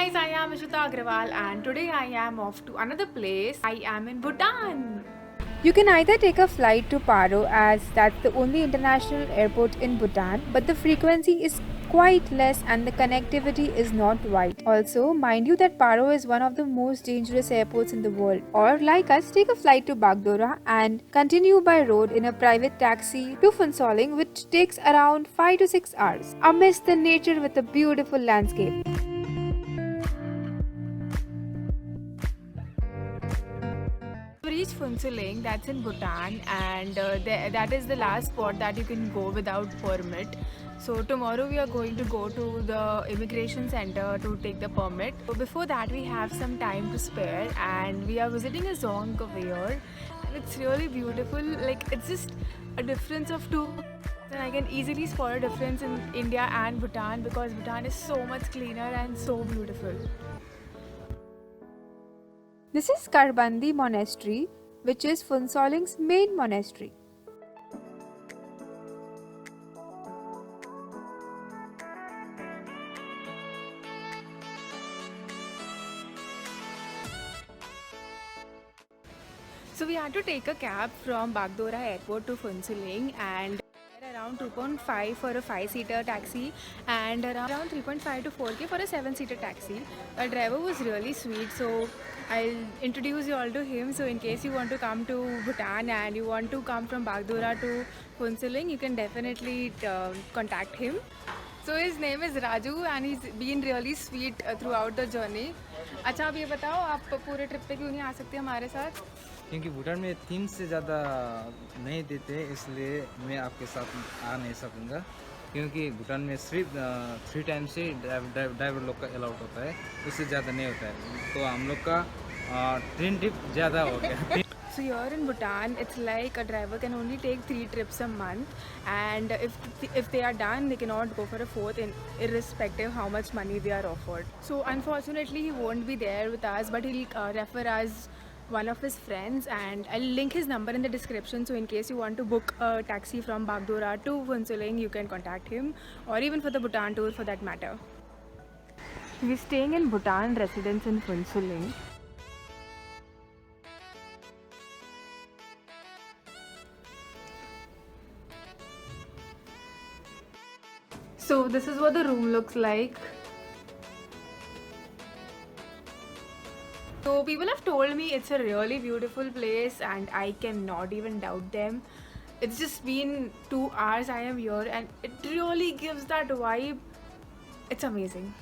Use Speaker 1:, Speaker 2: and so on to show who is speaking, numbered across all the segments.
Speaker 1: guys, I am Ishita Agrawal and today I am off to another place. I am in Bhutan.
Speaker 2: You can either take a flight to Paro, as that's the only international airport in Bhutan, but the frequency is quite less and the connectivity is not wide. Also, mind you that Paro is one of the most dangerous airports in the world. Or like us, take a flight to Bagdora and continue by road in a private taxi to Phuntsholing, which takes around 5 to 6 hours, amidst the nature with a beautiful landscape.
Speaker 1: We reached Phuntsholing, that's in Bhutan, and that is the last spot that you can go without permit. So tomorrow we are going to go to the immigration center to take the permit. So before that we have some time to spare and we are visiting a Zong over here and it's really beautiful. Like it's just a difference of two. And I can easily spot a difference in India and Bhutan because Bhutan is so much cleaner and so beautiful.
Speaker 2: This is Karbandi Monastery, which is Phuntsholing's main monastery.
Speaker 1: So we had to take a cab from Bagdora airport to Phuntsholing and around 2.5 for a 5-seater taxi and around 3.5 to 4K for a 7-seater taxi. The driver was really sweet, so I'll introduce you all to him. So in case you want to come to Bhutan and you want to come from Bagdora to Phuntsholing, you can definitely contact him. So his name is Raju and he's been really sweet throughout the journey. अच्छा अब ये बताओ आप पूरे trip पे क्यों नहीं आ सकते हमारे साथ?
Speaker 3: क्योंकि भूटान में 3 से ज़्यादा नहीं देते, इसलिए मैं आपके साथ आ नहीं सकूँगा। क्योंकि भूटान में सिर्फ 3 टाइम से ड्राइवर लोग का अलाउड होता है, उससे ज़्यादा नहीं होता है। तो हम लोग का ट्रेन ट्रिप ज़्यादा हो गया।
Speaker 1: So here in Bhutan, it's like a driver can only take 3 trips a month, and if they are done, they cannot go for a fourth, irrespective how much money they are offered. So unfortunately, he won't be there with us, but he'll refer us one of his friends, and I'll link his number in the description. So in case you want to book a taxi from Bagdora to Phuntsholing, you can contact him, or even for the Bhutan tour for that matter. We're staying in Bhutan residence in Phuntsholing. So this is what the room looks like. So people have told me it's a really beautiful place and I cannot even doubt them. It's just been 2 hours I am here and it really gives that vibe. It's amazing.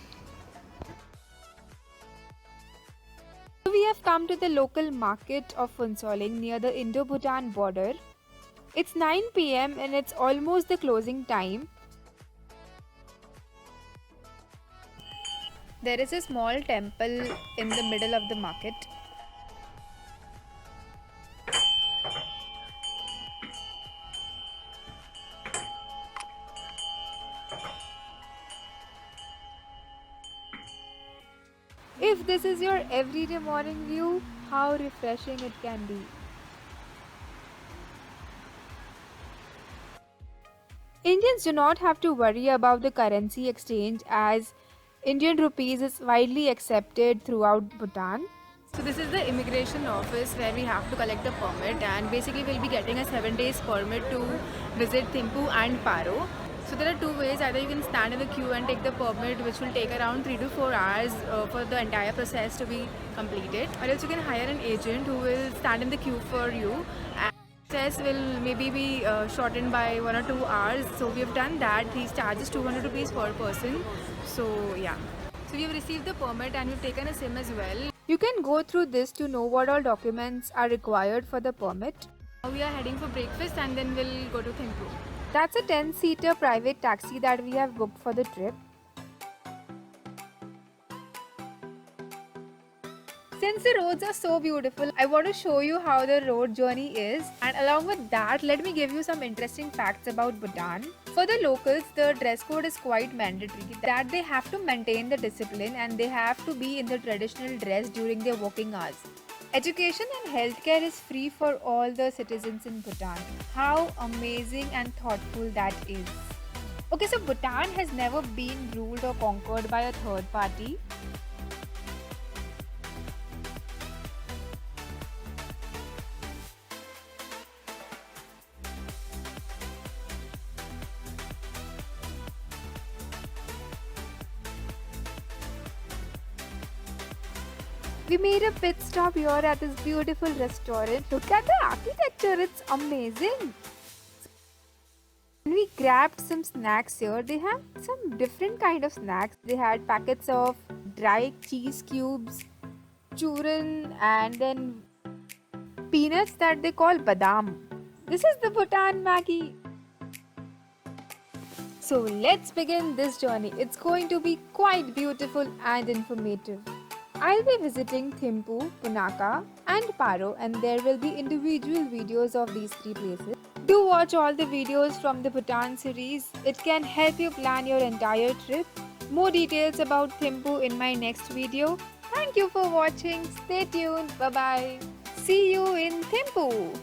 Speaker 2: We have come to the local market of Phuntsholing near the Indo-Bhutan border. It's 9 p.m. and it's almost the closing time. There is a small temple in the middle of the market. If this is your everyday morning view, how refreshing it can be. Indians do not have to worry about the currency exchange as Indian rupees is widely accepted throughout Bhutan.
Speaker 1: So this is the immigration office where we have to collect the permit and basically we'll be getting a 7 days permit to visit Thimphu and Paro. So there are two ways, either you can stand in the queue and take the permit which will take around 3 to 4 hours for the entire process to be completed, or else you can hire an agent who will stand in the queue for you and the process will maybe be shortened by 1 or 2 hours. So we have done that. He charges 200 rupees per person. So yeah. So we have received the permit and we've taken a SIM as well.
Speaker 2: You can go through this to know what all documents are required for the permit.
Speaker 1: Now we are heading for breakfast and then we'll go to Thimphu.
Speaker 2: That's a 10-seater private taxi that we have booked for the trip. Since the roads are so beautiful, I want to show you how the road journey is, and along with that, let me give you some interesting facts about Bhutan. For the locals, the dress code is quite mandatory, that they have to maintain the discipline and they have to be in the traditional dress during their working hours. Education and healthcare is free for all the citizens in Bhutan. How amazing and thoughtful that is. Okay, so Bhutan has never been ruled or conquered by a third party. We made a pit stop here at this beautiful restaurant. Look at the architecture, it's amazing. And we grabbed some snacks here. They have some different kind of snacks. They had packets of dry cheese cubes, churran, and then peanuts that they call badam. This is the Bhutan Maggie. So let's begin this journey. It's going to be quite beautiful and informative. I'll be visiting Thimphu, Punakha and Paro, and there will be individual videos of these three places. Do watch all the videos from the Bhutan series. It can help you plan your entire trip. More details about Thimphu in my next video. Thank you for watching. Stay tuned. Bye bye. See you in Thimphu.